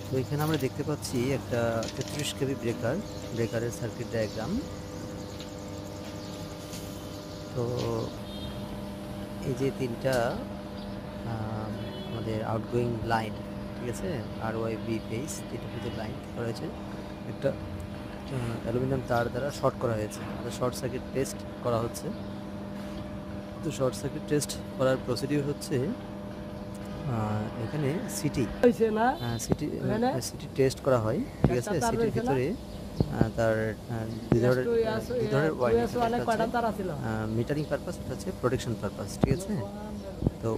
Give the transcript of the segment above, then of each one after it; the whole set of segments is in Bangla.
তো এখানে আমরা দেখতে পাচ্ছি একটা 33 কেভি ব্রেকারের সার্কিট ডায়াগ্রাম। তো এই যে তিনটা আমাদের আউটগোয়িং লাইন, ঠিক আছে, আর ওয়াই বি ফেস, এটা হচ্ছে লাইন করা হয়েছে একটা অ্যালুমিনিয়াম তার দ্বারা শর্ট করা হয়েছে। শর্ট সার্কিট টেস্ট করা হচ্ছে। তো শর্ট সার্কিট টেস্ট করার প্রসিডিউর হচ্ছে এখানে সিটি টেস্ট করা হয়, ঠিক আছে। সিটির ভিতরে তার দুই ধরনের মিটারিং পারপাস, এটা হচ্ছে প্রোটেকশন পারপাস, ঠিক আছে। তো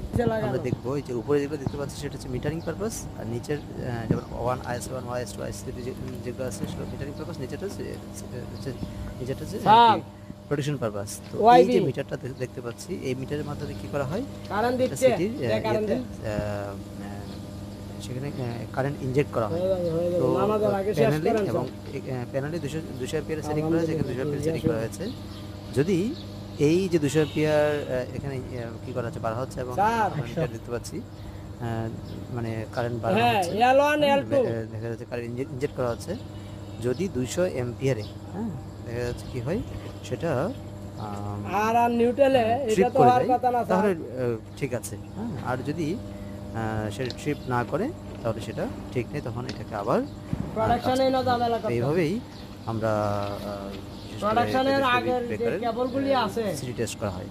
আমরা দেখবো এই যে উপরে যেগুলো দেখতে পাচ্ছি সেটা হচ্ছে মিটারিং পারপাস, আর নিচের যেমন 1 IS1 IS2 IS3 যেগুলো আছে সেগুলো মিটারিং পারপাস, নিচেরটা হচ্ছে প্রোটেকশন পারপাস। তো এই যে মিটারটা দেখতে পাচ্ছি, এই মিটারের মাধ্যমে কি করা হয়, সেখানে কারেন্ট ইনজেক্ট করা হয়। তো প্যানেলে এবং প্যানেলে 200 অ্যাম্পিয়ার সেটিং করা হয়েছে, এখানে 200 অ্যাম্পিয়ার সেটিং করা হয়েছে। যদি এই যে 200 অ্যাম্পিয়ার এখানে কি করা হচ্ছে, বাড়া হচ্ছে, এবং মিটার দেখতে পাচ্ছি মানে কারেন্ট বাড়ানো হচ্ছে, দেখা যাচ্ছে কারেন্ট ইনজেক্ট করা হচ্ছে। যদি 200 অ্যাম্পিয়ারে দেখা যাচ্ছে কি হয়, সেটা তাহলে ঠিক আছে। আর যদি সেটা ট্রিপ না করে তাহলে সেটা ঠিক নেই, তখন এটাকে আবার এইভাবেই আমরা সিটি টেস্ট করা হয়।